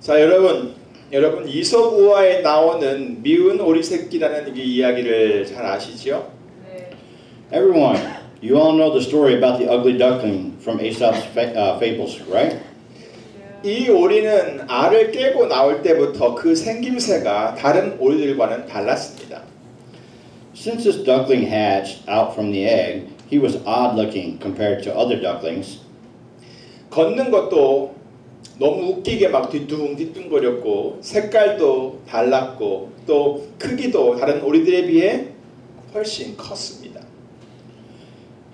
자, 여러분 이솝우화에 나오는 미운 오리 새끼라는 이야기를 잘 아시죠? 네. Everyone, you all know the story about the ugly duckling from Aesop's fables, right? 이 오리는 알을 깨고 나올 때부터 그 생김새가 다른 오리들과는 달랐습니다. Since this duckling hatched out from the egg, he was odd-looking compared to other ducklings. 걷는 것도 너무 웃기게 막 뒤뚱뒤뚱거렸고 색깔도 달랐고 또 크기도 다른 오리들에 비해 훨씬 컸습니다.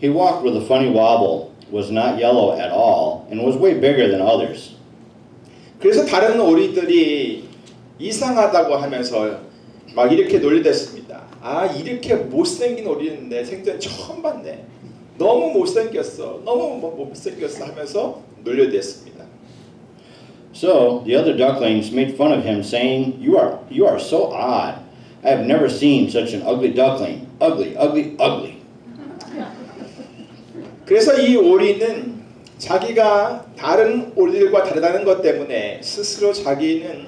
He walked with a funny wobble, was not yellow at all, and was way bigger than others. 그래서 다른 오리들이 이상하다고 하면서 막 이렇게 놀려댔습니다. 아, 이렇게 못생긴 오리는 내 생전 처음 봤네. 너무 못생겼어, 너무 못생겼어 하면서 놀려댔습니다. So the other ducklings made fun of him, saying, you are so odd. I have never seen such an ugly duckling. Ugly, ugly, ugly. 그래서 이 오리는 자기가 다른 오리들과 다르다는 것 때문에 스스로 자기는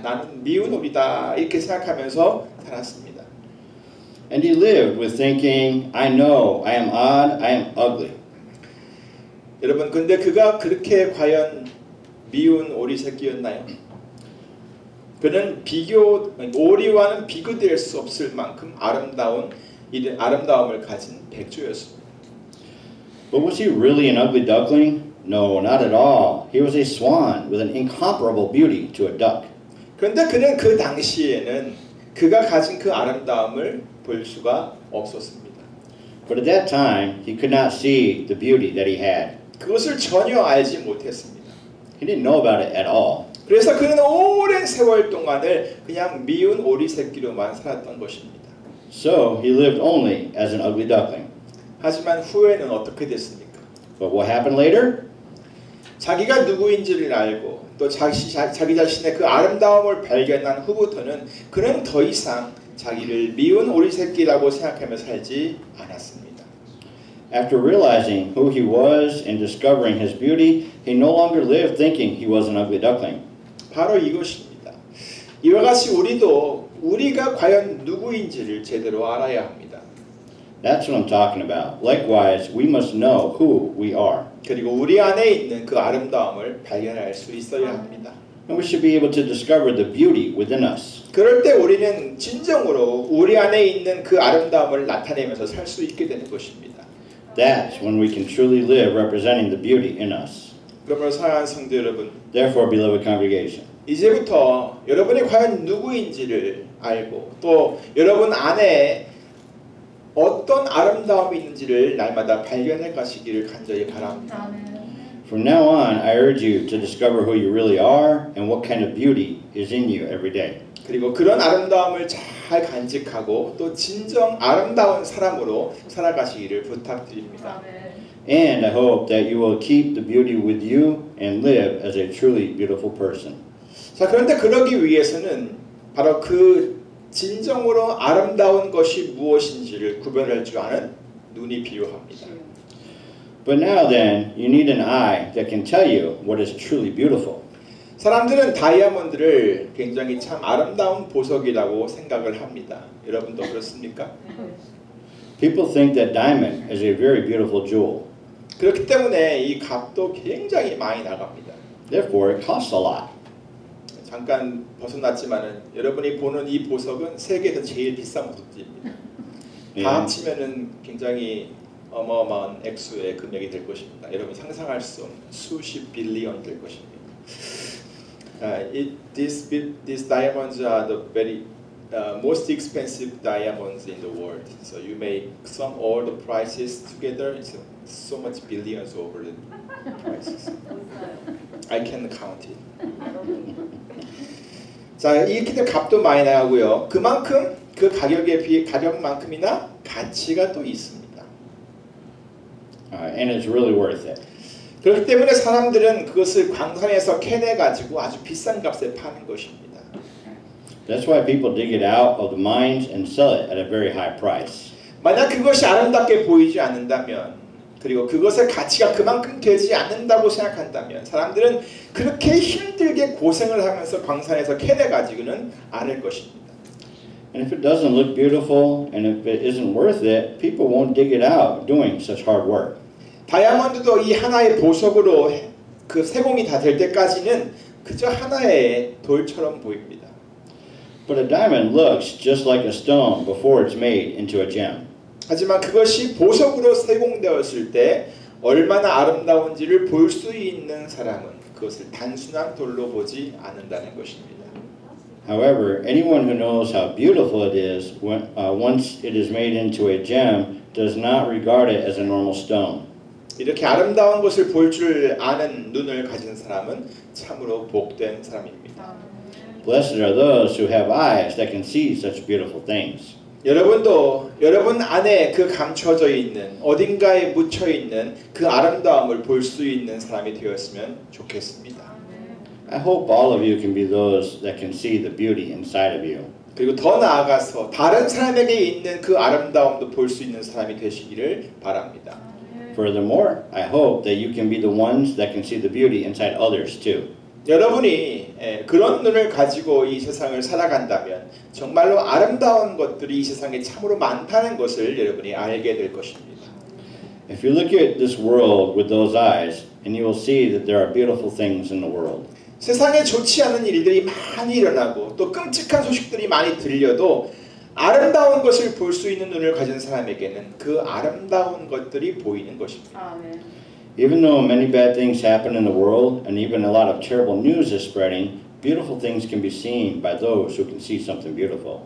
나는 미운 오리다 이렇게 생각하면서 살았습니다. And he lived with thinking, I know, I am odd, I am ugly. 여러분, 근데 그가 그렇게 과연 미운 오리 새끼였나요? 그는 오리와는 비교될 수 없을 만큼 아름다움을 가진 백조였습니다. But was he really an ugly duckling? No, not at all. He was a swan with an incomparable beauty to a duck. 그런데 그는 그 당시에는 그가 가진 그 아름다움을 볼 수가 없었습니다. But at that time, he could not see the beauty that he had. 그것을 전혀 알지 못했습니다. He didn't know about it at all. 그래서 그는 오랜 세월 동안을 그냥 미운 오리 새끼로만 살았던 것입니다. So he lived only as an ugly duckling. 하지만 후에는 어떻게 됐습니까? But what happened later? 자기가 누구인지를 알고 또 자기 자신의 그 아름다움을 발견한 후부터는 그는 더 이상 자기를 미운 오리 새끼라고 생각하며 살지 않았습니다. After realizing who he was and discovering his beauty, he no longer lived thinking he was an ugly duckling. 바로 이것입니다. 이와 같이 우리가 과연 누구인지를 제대로 알아야 합니다. That's what I'm talking about. Likewise, we must know who we are. 그리고 우리 안에 있는 그 아름다움을 발견할 수 있어야 합니다. And we should be able to discover the beauty within us. 그럴 때 우리는 진정으로 우리 안에 있는 그 아름다움을 나타내면서 살 수 있게 되는 것입니다. That's when we can truly live representing the beauty in us. 그러므로 사랑하는 성도 여러분, Therefore, beloved congregation, 이제부터 여러분이 과연 누구인지를 알고 또 여러분 안에 어떤 아름다움이 있는지를 날마다 발견해 가시기를 간절히 바랍니다. from now on, I urge you to discover who you really are and what kind of beauty is in you every day. 그리고 그런 아름다움을 잘 간직하고 또 진정 아름다운 사람으로 살아가시기를 부탁드립니다. And I hope that you will keep the beauty with you and live as a truly beautiful person. 자, 그런데 그러기 위해서는 바로 그 진정으로 아름다운 것이 무엇인지를 구별할 줄 아는 눈이 필요합니다. But now then, you need an eye that can tell you what is truly beautiful. 사람들은 다이아몬드를 굉장히 참 아름다운 보석이라고 생각을 합니다. 여러분도 그렇습니까? People think that diamond is a very beautiful jewel. 그렇기 때문에 이 값도 굉장히 많이 나갑니다. Therefore, it costs a lot. 잠깐 벗어났지만은 여러분이 보는 이 보석은 세계에서 제일 비싼 보석입니다. 다 합치면은 굉장히 어마어마한 액수의 금액이 될 것입니다. 여러분 상상할 수 없는 수십 빌리언이 될 것입니다. These diamonds are the very most expensive diamonds in the world. So you may sum all the prices together. It's so much billions over the prices. I can count it. 자, 이렇게 되면 값도 많이 나가고요. 그만큼 그 가격에 비해 가격만큼이나 가치가 또 있습니다. And it's really worth it. 그렇기 때문에 사람들은 그것을 광산에서 캐내 가지고 아주 비싼 값에 파는 것입니다. That's why people dig it out of the mines and sell it at a very high price. 만약 그것이 아름답게 보이지 않는다면 그리고 그것의 가치가 그만큼 되지 않는다고 생각한다면 사람들은 그렇게 힘들게 고생을 하면서 광산에서 캐내 가지고는 않을 것입니다. And if it doesn't look beautiful and if it isn't worth it, people won't dig it out doing such hard work. 다이아몬드도 이 하나의 보석으로 그 세공이 다 될 때까지는 그저 하나의 돌처럼 보입니다. But a diamond looks just like a stone before it's made into a gem. 하지만 그것이 보석으로 세공되었을 때 얼마나 아름다운지를 볼 수 있는 사람은 그것을 단순한 돌로 보지 않는다는 것입니다. However, anyone who knows how beautiful it is once it is made into a gem does not regard it as a normal stone. 이렇게 아름다운 것을 볼 줄 아는 눈을 가진 사람은 참으로 복된 사람입니다. Blessed are those who have eyes that can see such beautiful things. 여러분도 여러분 안에 그 감춰져 있는 어딘가에 묻혀 있는 그 아름다움을 볼 수 있는 사람이 되었으면 좋겠습니다. I hope all of you can be those that can see the beauty inside of you. 그리고 더 나아가서 다른 사람에게 있는 그 아름다움도 볼 수 있는 사람이 되시기를 바랍니다. Furthermore, I hope that you can be the ones that can see the beauty inside others too. 여러분이 그런 눈을 가지고 이 세상을 살아간다면 정말로 아름다운 것들이 이 세상에 참으로 많다는 것을 여러분이 알게 될 것입니다. If you look at this world with those eyes, and you will see that there are beautiful things in the world. 세상에 좋지 않은 일들이 많이 일어나고 또 끔찍한 소식들이 많이 들려도 아름다운 것을 볼 수 있는 눈을 가진 사람에게는 그 아름다운 것들이 보이는 것입니다. 아멘. Even though many bad things happen in the world, and even a lot of terrible news is spreading, beautiful things can be seen by those who can see something beautiful.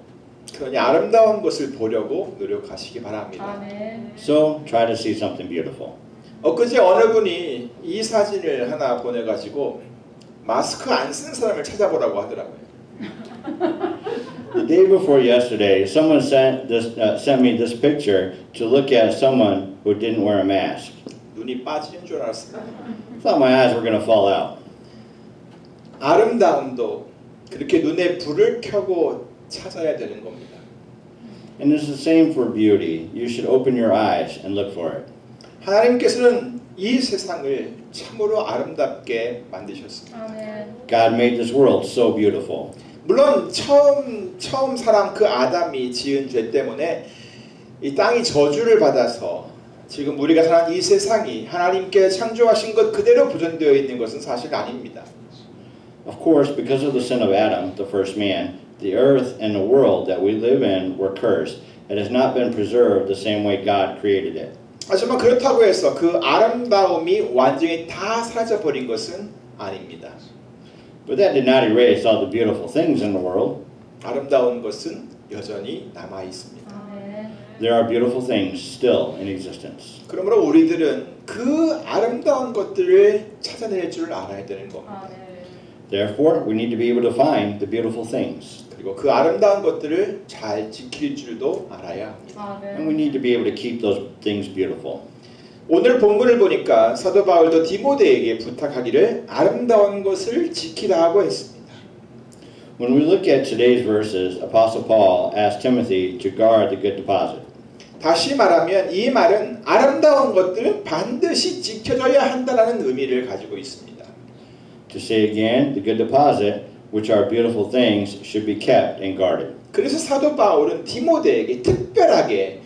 그러니 아름다운 것을 보려고 노력하시기 바랍니다. 아멘. So try to see something beautiful. 엊그제 어느 분이 이 사진을 하나 보내가지고 마스크 안 쓰는 사람을 찾아보라고 하더라고요. The day before yesterday, someone sent me this picture to look at someone who didn't wear a mask. 눈이 빠지는 줄 알았습니다. Thought my eyes were going to fall out. 아름다움도 그렇게 눈에 불을 켜고 찾아야 되는 겁니다. And it's the same for beauty. You should open your eyes and look for it. 하나님께서는 이 세상을 참으로 아름답게 만드셨습니다. 아멘. God made this world so beautiful. 물론 처음 사람 그 아담이 지은 죄 때문에 이 땅이 저주를 받아서 지금 우리가 사는 이 세상이 하나님께 창조하신 것 그대로 보존되어 있는 것은 사실 아닙니다. Of course, because of the sin of Adam, the first man, the earth and the world that we live in were cursed. It has not been preserved the same way God created it. 하지만 그렇다고 해서 그 아름다움이 완전히 다 사라져버린 것은 아닙니다. But that did not erase all the beautiful things in the world. 아름다운 것은 여전히 남아 있습니다. 아멘. There are beautiful things still in existence. 그러므로 우리들은 그 아름다운 것들을 찾아낼 줄 알아야 되는 겁니다. 아멘. Therefore, we need to be able to find the beautiful things. 그리고 그 아름다운 것들을 잘 지킬 줄도 알아야 합니다. And we need to be able to keep those things beautiful. 오늘 본문을 보니까 사도 바울도 디모데에게 부탁하기를 아름다운 것을 지키라 하고 했습니다. When we look at today's verses, Apostle Paul asked Timothy to guard the good deposit. 다시 말하면 이 말은 아름다운 것들은 반드시 지켜져야 한다는 의미를 가지고 있습니다. To say again, the good deposit, which are beautiful things, should be kept and guarded. 그래서 사도 바울은 디모데에게 특별하게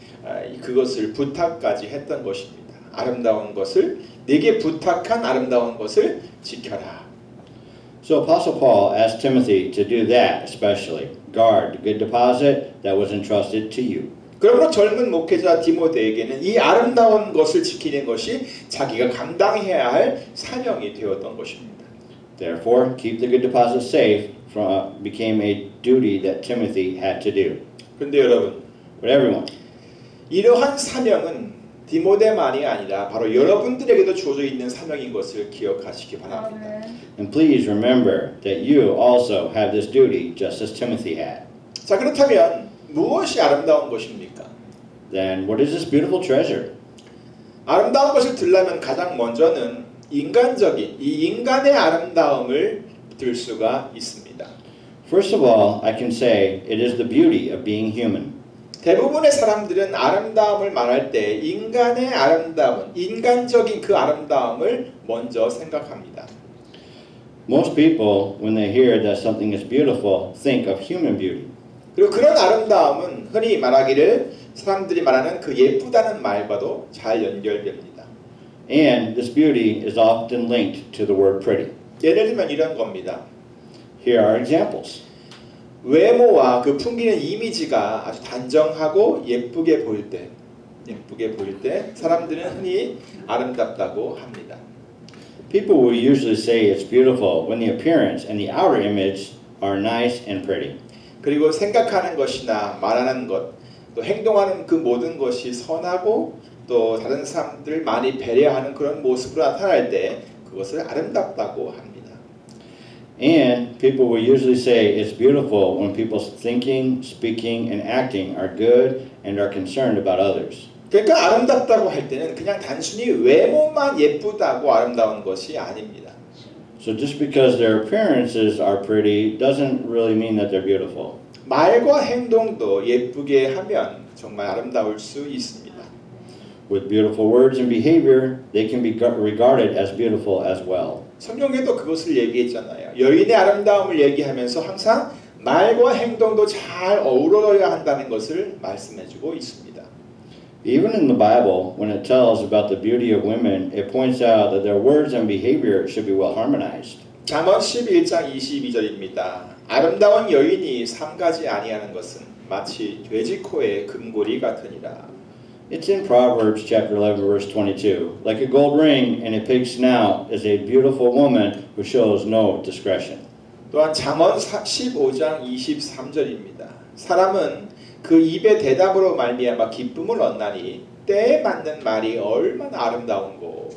그것을 부탁까지 했던 것입니다. 아름다운 것을 내게 부탁한 아름다운 것을 지켜라. So Apostle Paul asked Timothy to do that especially. Guard the good deposit that was entrusted to you. 그러므로 젊은 목회자 디모데에게는 이 아름다운 것을 지키는 것이 자기가 감당해야 할 사명이 되었던 것입니다. Therefore, keep the good deposit safe became a duty that Timothy had to do. 그런데 여러분, But everyone, 이러한 사명은 디모데만이 아니라 바로 여러분들에게도 주어져 있는 사명인 것을 기억하시기 바랍니다. 아멘. and please remember that you also have this duty just as Timothy had. 자, 그렇다면 무엇이 아름다운 것입니까? Then what is this beautiful treasure? 아름다운 것을 들려면 가장 먼저는 인간적인 이 인간의 아름다움을 들 수가 있습니다. First of all, I can say it is the beauty of being human. 대부분의 사람들은 아름다움을 말할 때 인간의 아름다움, 인간적인 그 아름다움을 먼저 생각합니다. Most people, when they hear that something is beautiful, think of human beauty. 그리고 그런 아름다움은 흔히 말하기를 사람들이 말하는 그 예쁘다는 말과도 잘 연결됩니다. And this beauty is often linked to the word pretty. 예를 들면 이런 겁니다. Here are examples. 외모와 그 풍기는 이미지가 아주 단정하고 예쁘게 보일 때 사람들은 흔히 아름답다고 합니다. People will usually say it's beautiful when the appearance and the outer image are nice and pretty. 그리고 생각하는 것이나 말하는 것, 또 행동하는 그 모든 것이 선하고 또 다른 사람들을 많이 배려하는 그런 모습으로 나타날 때 그것을 아름답다고 합니다. And people will usually say it's beautiful when people's thinking, speaking, and acting are good and are concerned about others. 그러니까 아름답다고 할 때는 그냥 단순히 외모만 예쁘다고 아름다운 것이 아닙니다. So just because their appearances are pretty doesn't really mean that they're beautiful. 말과 행동도 예쁘게 하면 정말 아름다울 수 있습니다. With beautiful words and behavior, they can be regarded as beautiful as well. 성경에도 그것을 얘기했잖아요. 여인의 아름다움을 얘기하면서 항상 말과 행동도 잘 어우러져야 한다는 것을 말씀해주고 있습니다. Even in the Bible, when it tells about the beauty of women, it points out that their words and behavior should be well harmonized. 잠언 11장 22절입니다. 아름다운 여인이 삼가지 아니하는 것은 마치 돼지코의 금고리 같으니라. It's in Proverbs chapter 11 verse 22. Like a gold ring in a pig's snout is a beautiful woman who shows no discretion. 또한 잠언 15장 23절입니다. 사람은 그 입의 대답으로 말미암아 기쁨을 얻나니 때에 맞는 말이 얼마나 아름다운고.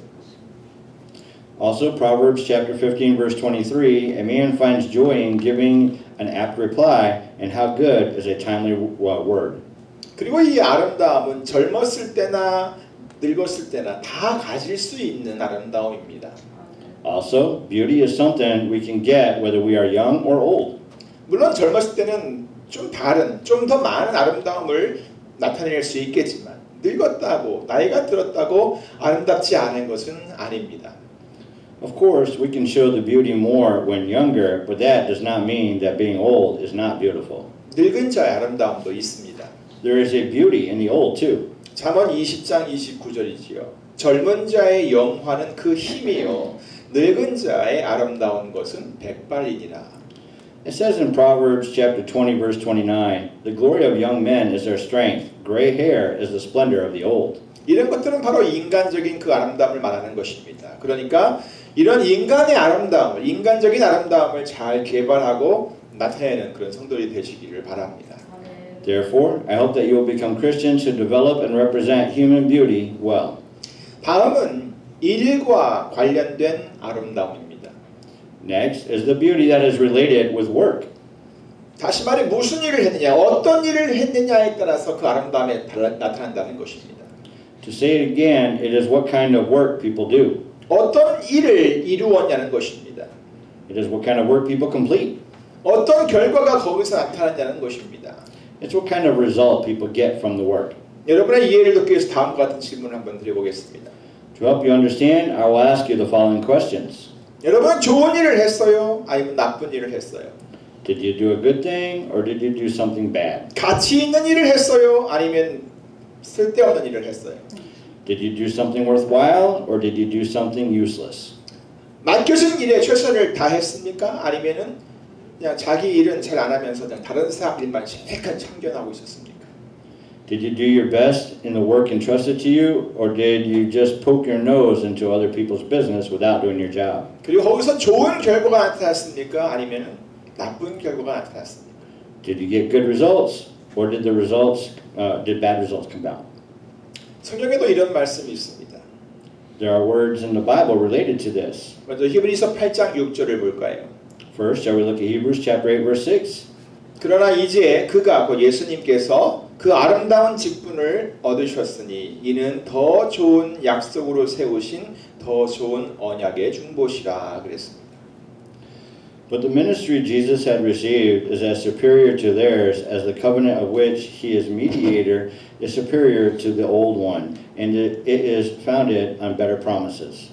Also Proverbs chapter 15 verse 23, a man finds joy in giving an apt reply, and how good is a timely word. 그리고 이 아름다움은 젊었을 때나 늙었을 때나 다 가질 수 있는 아름다움입니다. Also, beauty is something we can get whether we are young or old. 물론 젊었을 때는 좀 다른, 좀 더 많은 아름다움을 나타낼 수 있겠지만 늙었다고, 나이가 들었다고 아름답지 않은 것은 아닙니다. Of course, we can show the beauty more when younger, but that does not mean that being old is not beautiful. 늙은 자의 아름다움도 있습니다. There is a beauty in the old too. 잠언 20장 29절이지요. 젊은 자의 영화는 그 힘이요 늙은 자의 아름다운 것은 백발이니라. It says in Proverbs chapter 20 verse 29, the glory of young men is their strength, gray hair is the splendor of the old. 이런 것들은 바로 인간적인 그 아름다움을 말하는 것입니다. 그러니까 이런 인간의 아름다움을, 인간적인 아름다움을 잘 개발하고 나타내는 그런 성도들이 되시기를 바랍니다. Therefore, I hope that you will become Christians who develop and represent human beauty well. 다음은 일과 관련된 아름다움입니다. Next is the beauty that is related with work. 다시 말해 무슨 일을 했느냐, 어떤 일을 했느냐에 따라서 그 아름다움이 나타난다는 것입니다. To say it again, it is what kind of work people do. 어떤 일을 이루었냐는 것입니다. It is what kind of work people complete. 어떤 결과가 거기서 나타났냐는 것입니다. It's what kind of result people get from the work. 여러분의 이해를 돕기 위해서 다음과 같은 질문을 한번 드려보겠습니다. To help you understand, I will ask you the following questions. 여러분 좋은 일을 했어요? 아니면 나쁜 일을 했어요? Did you do a good thing or did you do something bad? 가치 있는 일을 했어요? 아니면 쓸데없는 일을 했어요? Did you do something worthwhile or did you do something useless? 맡겨진 일에 최선을 다했습니까? 아니면은 그냥 자기 일은 잘 안 하면서 그냥 다른 사람 일만 실컷 참견하고 있었습니까? Did you do your best in the work entrusted to you or did you just poke your nose into other people's business without doing your job? 그리고 거기서 좋은 결과가 나타났습니까? 아니면은 나쁜 결과가 나타났습니까? Did you get good results or did bad results come out? 성경에도 이런 말씀이 있습니다. There are words in the Bible related to this. 먼저 히브리서 8장 6절을 볼까요? First, shall we look at Hebrews chapter 8 verse 6? 그러나 이제 그가 곧 예수님께서 그 아름다운 직분을 얻으셨으니 이는 더 좋은 약속으로 세우신 더 좋은 언약의 중보시라 그랬습니다. But the ministry Jesus had received is as superior to theirs as the covenant of which he is mediator is superior to the old one, and it is founded on better promises.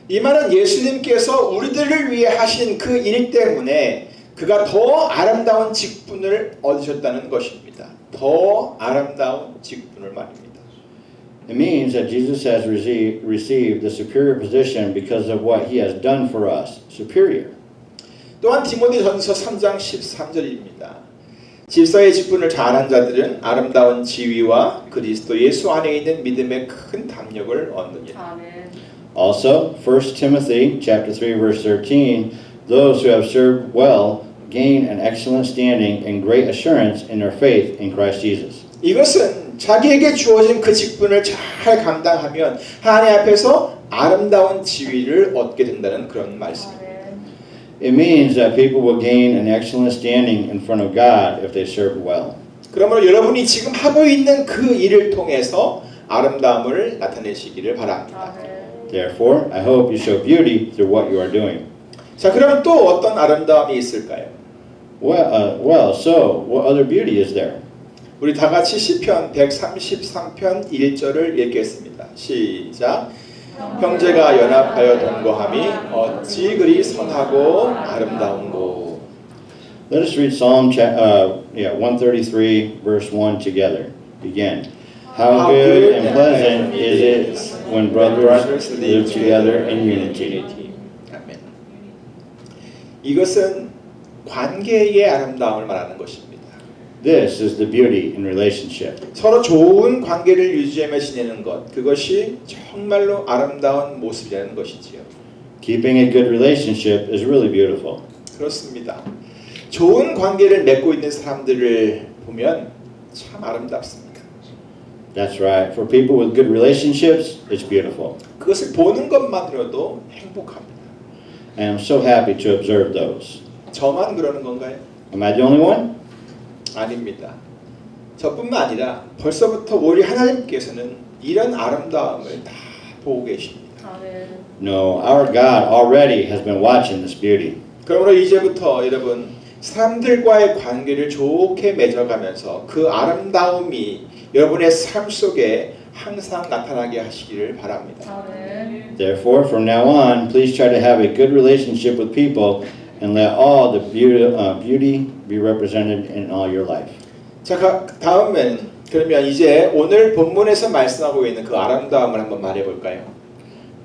이 말은 예수님께서 우리들을 위해 하신 그 일 때문에 그가 더 아름다운 직분을 얻으셨다는 것입니다. 더 아름다운 직분을 말입니다. It means that Jesus has received the superior position because of what he has done for us. Superior. 또한 디모데전서 3장 13절입니다. 질서의 직분을 잘한 자들은 아름다운 지위와 그리스도 예수 안에 있는 믿음의 큰 담력을 얻느니라. Also, 1 Timothy chapter 3 verse 13, those who have served well gain an excellent standing and great assurance in their faith in Christ Jesus. 이것은 자기에게 주어진 그 직분을 잘 감당하면 하나님 앞에서 아름다운 지위를 얻게 된다는 그런 말씀입니다. It means that people will gain an excellent standing in front of God if they serve well. 그러므로 여러분이 지금 하고 있는 그 일을 통해서 아름다움을 나타내시기를 바랍니다. Therefore, I hope you show beauty through what you are doing. 자, 그럼 또 어떤 아름다움이 있을까요? So what other beauty is there? 우리 다 같이 시편 133편 1절을 읽겠습니다. 시작. 형제가 연합하여 동거함이 어찌 그리 선하고 아름다운고. Let us read Psalm 133 verse 1 together. Begin. How good and pleasant is it when brothers live together in unity. 아멘. 이것은 관계의 아름다움을 말하는 것입니다. This is the beauty in relationship. 서로 좋은 관계를 유지하며 지내는 것, 그것이 정말로 아름다운 모습이라는 것이지요. Keeping a good relationship is really beautiful. 그렇습니다. 좋은 관계를 맺고 있는 사람들을 보면 참 아름답습니다. That's right. For people with good relationships, it's beautiful. 그것을 보는 것만으로도 행복합니다. And I'm so happy to observe those. 저만 그러는 건가요? Am I the only one? 아닙니다. 저뿐만 아니라 벌써부터 우리 하나님께서는 이런 아름다움을 다 보고 계십니다. No, our God already has been watching this beauty. 그러므로 이제부터 여러분 사람들과의 관계를 좋게 맺어가면서 그 아름다움이 여러분의 삶 속에 항상 나타나게 하시기를 바랍니다. Therefore, from now on, please try to have a good relationship with people and let all the beauty be represented in all your life. 자, 다음은 그러면 이제 오늘 본문에서 말씀하고 있는 그 아름다움을 한번 말해 볼까요?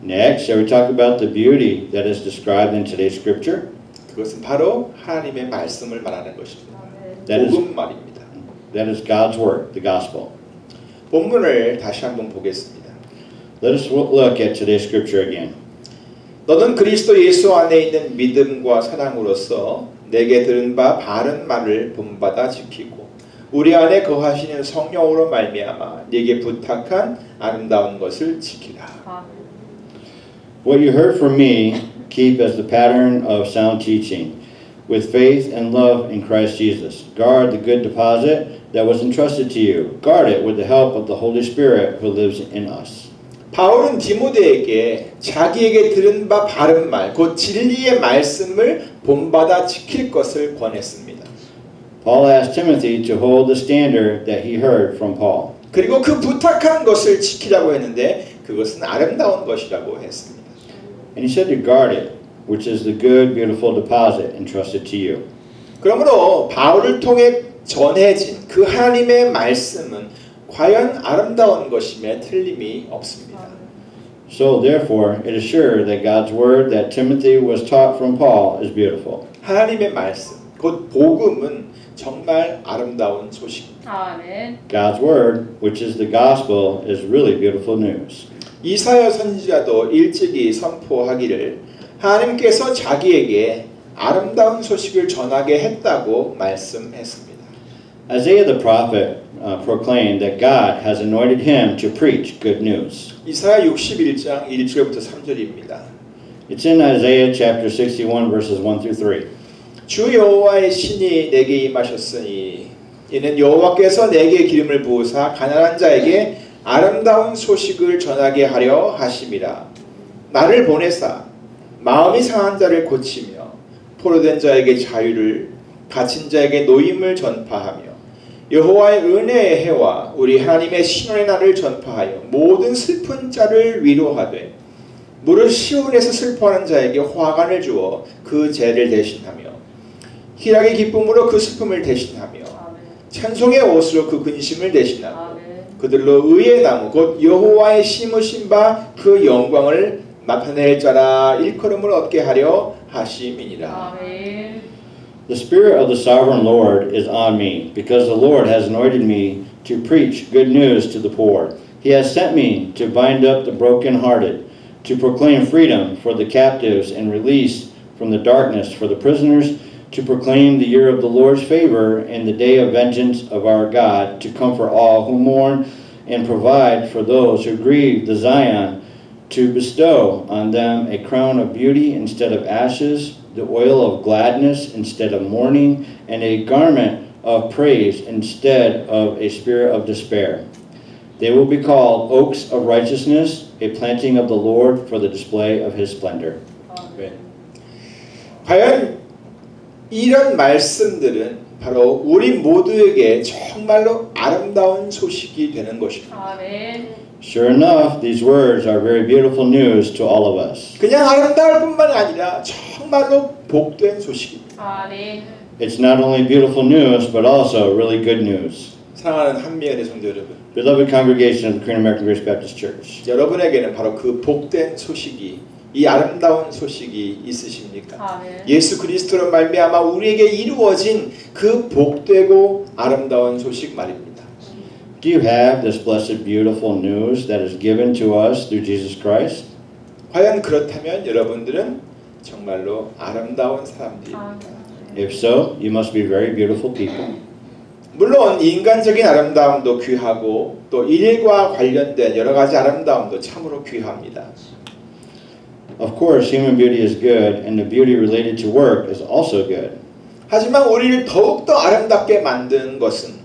Next, shall we talk about the beauty that is described in today's scripture? 그것은 바로 하나님의 말씀을 말하는 것입니다. That is, 복음 말입니다. that is God's word, the gospel. 본문을 다시 한번 보겠습니다. Let us look at today's scripture again. 너는 그리스도 예수 안에 있는 믿음과 사랑으로서 내게 들은 바 바른 말을 본받아 지키고 우리 안에 거하시는 성령으로 말미암아 네게 부탁한 아름다운 것을 지키라. What you heard from me, keep as the pattern of sound teaching, with faith and love in Christ Jesus. Guard the good deposit that was entrusted to you. Guard it with the help of the Holy Spirit who lives in us. 바울은 디모데에게 자기에게 들은 바 바른 말, 곧 진리의 말씀을 본받아 지킬 것을 권했습니다. Paul asked Timothy to hold the standard that he heard from Paul. 그리고 그 부탁한 것을 지키라고 했는데 그것은 아름다운 것이라고 했습니다. And he said to guard it, which is the good, beautiful deposit entrusted to you. 그러므로 바울을 통해 전해진 그 하나님의 말씀은 과연 아름다운 것임에 틀림이 없습니다. So therefore, it is sure that God's word that Timothy was taught from Paul is beautiful. 하나님의 말씀, 곧 복음은 정말 아름다운 소식입니다. God's word, which is the gospel, is really beautiful news. 이사야 선지자도 일찍이 선포하기를 하나님께서 자기에게 아름다운 소식을 전하게 했다고 말씀했습니다. Isaiah the prophet proclaimed that God has anointed him to preach good news. 이사야 61장 1절부터 3절입니다. It's in Isaiah chapter 61 verses 1 through 3. 주 여호와의 신이 내게 임하셨으니 이는 여호와께서 내게 기름을 부으사 가난한 자에게 아름다운 소식을 전하게 하려 하심이라. 나를 보내사 마음이 상한 자를 고치며 포로된 자에게 자유를 갇힌 자에게 노임을 전파하며 여호와의 은혜의 해와 우리 하나님의 신원의 날을 전파하여 모든 슬픈 자를 위로하되 무릇 시온에서 슬퍼하는 자에게 화관을 주어 그 죄를 대신하며 희락의 기쁨으로 그 슬픔을 대신하며 찬송의 옷으로 그 근심을 대신하고 그들로 의의 나무 곧 여호와의 심으신 바 그 영광을 나타낼 자라 일컬음을 얻게 하려 하심이니라. The Spirit of the Sovereign Lord is on me, because the Lord has anointed me to preach good news to the poor. He has sent me to bind up the brokenhearted, to proclaim freedom for the captives and release from the darkness for the prisoners, to proclaim the year of the Lord's favor and the day of vengeance of our God, to comfort all who mourn and provide for those who grieve the Zion, to bestow on them a crown of beauty instead of ashes, the oil of gladness instead of mourning, and a garment of praise instead of a spirit of despair. They will be called oaks of righteousness, a planting of the Lord for the display of his splendor. 네. 과연 이런 말씀들은 바로 우리 모두에게 정말로 아름다운 소식이 되는 것입니다. 아멘. Sure enough, these words are very beautiful news to all of us. 그냥 아름다울 뿐만 아니라 정말로 복된 소식입니다. 아멘. It's not only beautiful news, but also really good news. 사랑하는 한미연의 성도 여러분, Beloved congregation of the Korean American Grace Baptist Church, 여러분에게는 바로 그 복된 소식이, 이 아름다운 소식이 있으십니까? 아멘. 예수 그리스도로 말미암아 우리에게 이루어진 그 복되고 아름다운 소식 말입니다. do you have this blessed, beautiful news that is given to us through Jesus Christ? 과연 그렇다면 여러분들은 정말로 아름다운 사람들입니다. 아멘. If so, you must be very beautiful people. 물론 인간적인 아름다움도 귀하고 또 일과 관련된 여러 가지 아름다움도 참으로 귀합니다. Of course, human beauty is good, and the beauty related to work is also good. 하지만 우리를 더욱더 아름답게 만든 것은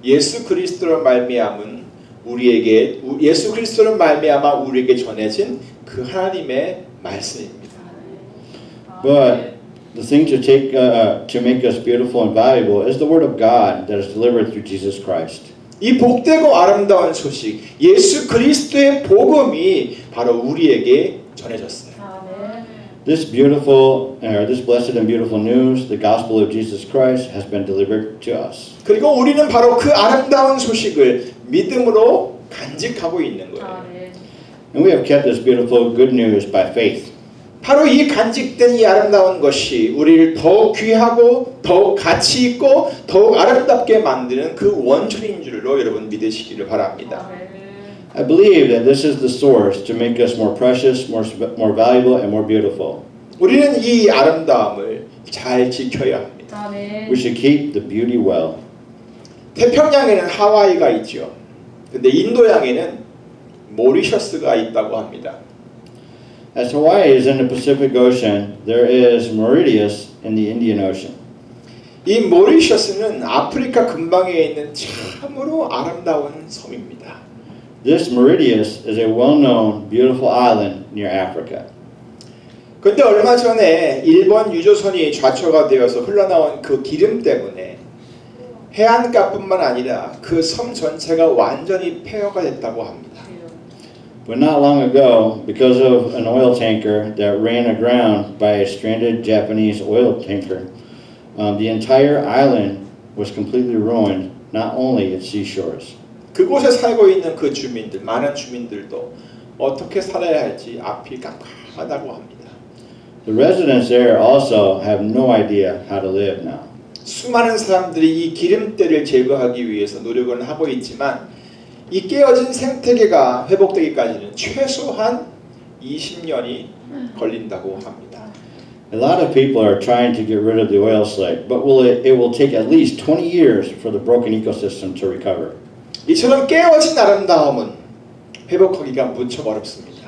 예수 그리스도로 말미암은 우리에게 예수 그리스도로 말미암아 우리에게 전해진 그 하나님의 말씀입니다. But the thing to take to make us beautiful and valuable is the Word of God that is delivered through Jesus Christ. 이 복되고 아름다운 소식, 예수 그리스도의 복음이 바로 우리에게 전해졌어요. 아멘. This beautiful, this blessed and beautiful news, the gospel of Jesus Christ, has been delivered to us. 그리고 우리는 바로 그 아름다운 소식을 믿음으로 간직하고 있는 거예요. 아멘. And we have kept this beautiful good news by faith. 바로 이 간직된 이 아름다운 것이 우리를 더욱 귀하고 더욱 가치 있고 더욱 아름답게 만드는 그 원천인 줄로 여러분 믿으시기를 바랍니다. 아멘. I believe that this is the source to make us more precious, more valuable, and more beautiful. 우리는 이 아름다움을 잘 지켜야 합니다. 아멘. We should keep the beauty well. 태평양에는 하와이가 있죠. 근데 인도양에는 모리셔스가 있다고 합니다. As Hawaii is in the Pacific Ocean, there is Mauritius in the Indian Ocean. 이 모리셔스는 아프리카 근방에 있는 참으로 아름다운 섬입니다. This Mauritius is a well-known, beautiful island near Africa. 그런데 얼마 전에 일본 유조선이 좌초가 되어서 흘러나온 그 기름 때문에 해안가뿐만 아니라 그 섬 전체가 완전히 폐허가 됐다고 합니다. But not long ago, because of an oil tanker that ran aground by a stranded Japanese oil tanker, the entire island was completely ruined, not only its seashores. 그곳에 살고 있는 그 주민들, 많은 주민들도 어떻게 살아야 할지 앞이 깜깜하다고 합니다. The residents there also have no idea how to live now. 수많은 사람들이 이 기름때를 제거하기 위해서 노력을 하고 있지만 이 깨어진 생태계가 회복되기까지는 최소한 20년이 걸린다고 합니다. A lot of people are trying to get rid of the oil slick, but it will take at least 20 years for the broken ecosystem to recover. 이처럼 깨어진 아름다움은 회복하기가 무척 어렵습니다.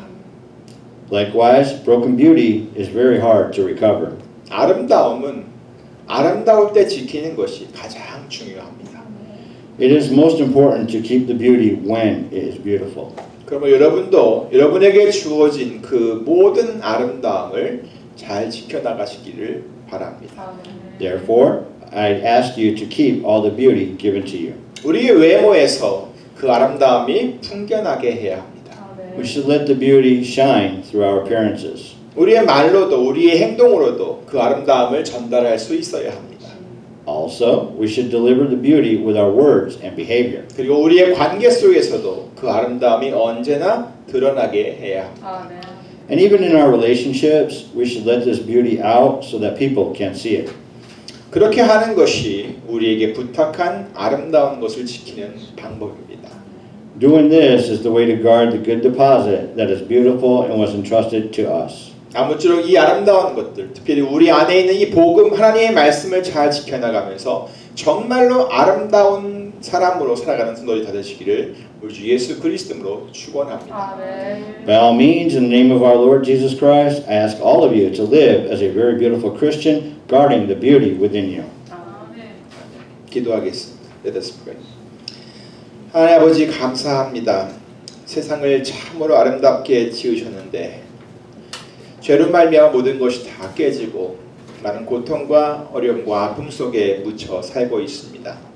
Likewise, broken beauty is very hard to recover. 아름다움은 아름다울 때 지키는 것이 가장 중요합니다. It is most important to keep the beauty when it is beautiful. 그러면 여러분도 여러분에게 주어진 그 모든 아름다움을 잘 지켜나가시기를 바랍니다. Therefore, I ask you to keep all the beauty given to you. 우리의 외모에서 그 아름다움이 풍겨나게 해야 합니다. We should let the beauty shine through our appearances. 우리의 말로도 우리의 행동으로도 그 아름다움을 전달할 수 있어야 합니다. Also, we should deliver the beauty with our words and behavior. 그리고 우리의 관계 속에서도 그 아름다움이 언제나 드러나게 해야 합니다. 아멘. And even in our relationships, we should let this beauty out so that people can see it. 그렇게 하는 것이 우리에게 부탁한 아름다운 것을 지키는 방법입니다. Doing this is the way to guard the good deposit that is beautiful and was entrusted to us. 아무쪼록 이 아름다운 것들, 특별히 우리 안에 있는 이 복음 하나님의 말씀을 잘 지켜나가면서 정말로 아름다운 사람으로 살아가는 성도들이 다 되시기를 우리 주 예수 그리스도로 축원합니다. 아멘. By all means, in the name of our Lord Jesus Christ, I ask all of you to live as a very beautiful Christian, guarding the beauty within you. 아멘. 기도하겠습니다. Let us pray. 하나님 아버지 감사합니다. 세상을 참으로 아름답게 지으셨는데 죄로 말미암아 모든 것이 다 깨지고 많은 고통과 어려움과 아픔 속에 묻혀 살고 있습니다.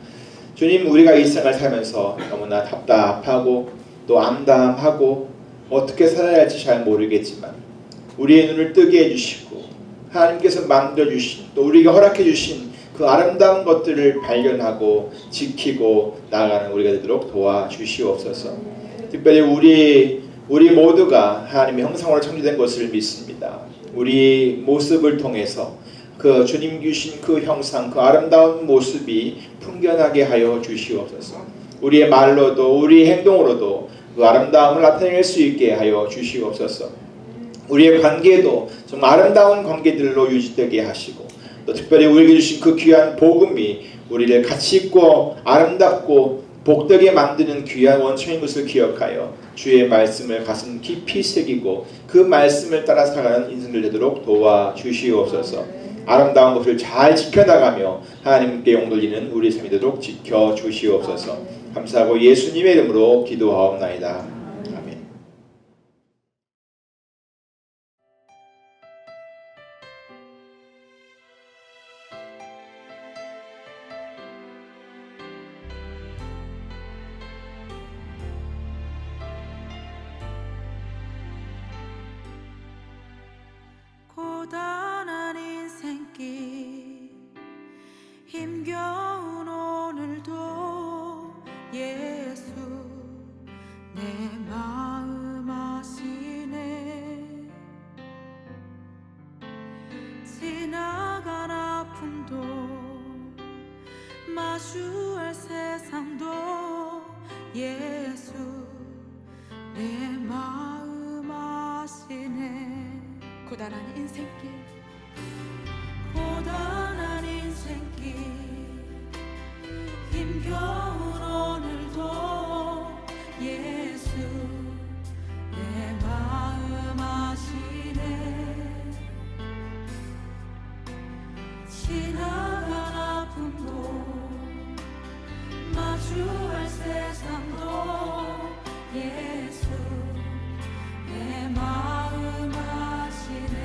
주님, 우리가 이 생을 살면서 너무나 답답하고 또 암담하고 어떻게 살아야 할지 잘 모르겠지만 우리의 눈을 뜨게 해주시고 하나님께서 만들어주신 또 우리가 허락해주신 그 아름다운 것들을 발견하고 지키고 나아가는 우리가 되도록 도와주시옵소서. 특별히 우리 모두가 하나님의 형상으로 창조된 것을 믿습니다. 우리 모습을 통해서 그 주님 주신 그 형상, 그 아름다운 모습이 풍겨나게 하여 주시옵소서. 우리의 말로도 우리 행동으로도 그 아름다움을 나타낼 수 있게 하여 주시옵소서. 우리의 관계도 정말 아름다운 관계들로 유지되게 하시고 또 특별히 우리에게 주신 그 귀한 복음이 우리를 가치 있고 아름답고 복되게 만드는 귀한 원천인 것을 기억하여 주의 말씀을 가슴 깊이 새기고 그 말씀을 따라 살아가는 인생들 되도록 도와주시옵소서. 아름다운 것을 잘 지켜나가며 하나님께 영돌리는 우리 삶이 되도록 지켜주시옵소서. 감사하고 예수님의 이름으로 기도하옵나이다. 아멘. 고단한 인생길 힘겨운 오늘도 예수 내 마음 아시네. 지나간 아픔도 마주할 세상도 예수 내 마음 아시네. 고단한 인생길 고단한 인생길 힘겨운 오늘도 예수 내 마음 아시네. 지나간 아픔도 마주할 세상도 예수 내 마음 아시네.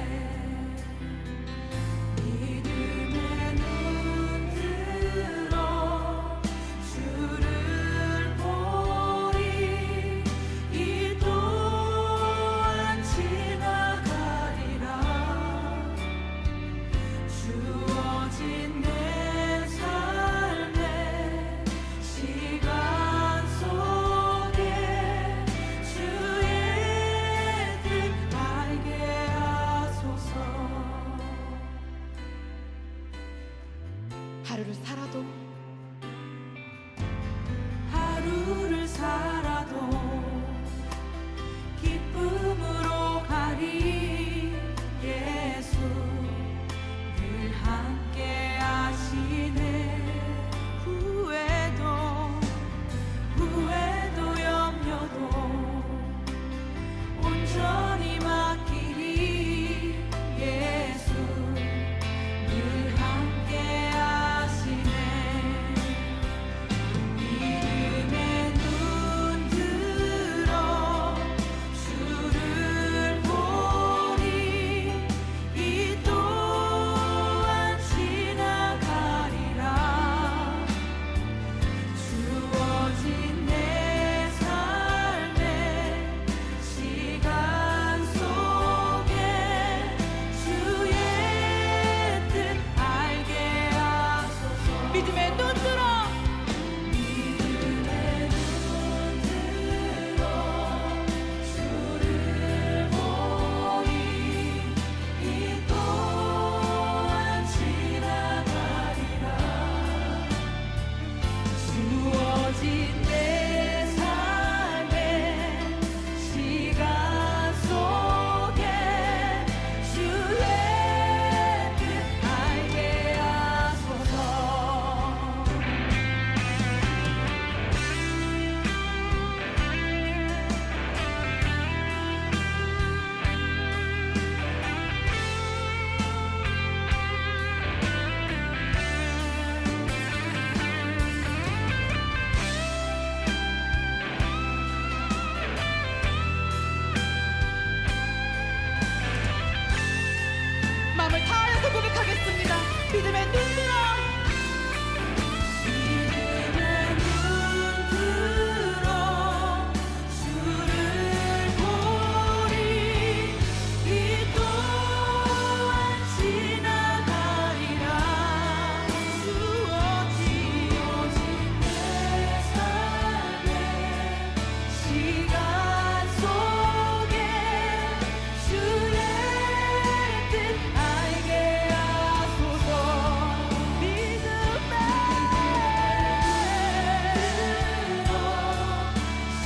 믿음의 눈 들어 믿음의 눈 들어 주를 보리 이 또한 지나가리라 주어진 내 삶의 시간 속에 주의 뜻 알게 하소서 믿음의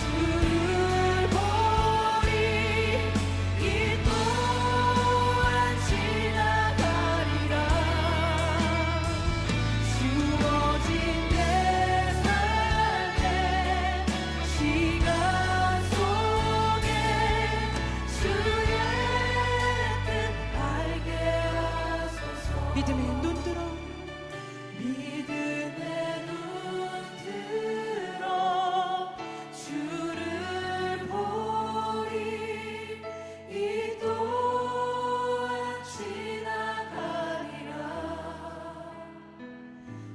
주를 보리 이 또한 지나가리라 주어진 내 삶의 시간 속에 주의 뜻 알게 하소서 믿음의 눈 들어 믿음의 눈 들어 주를 보리 이 또한 지나가리라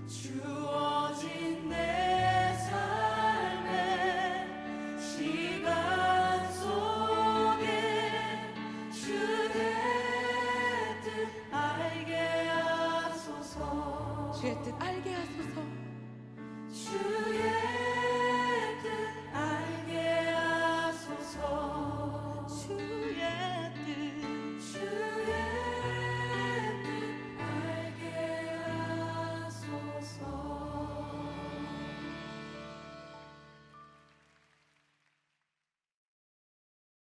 주어진 내 삶의 시간 속에 주의 뜻 알게 하소서 주의 뜻 알게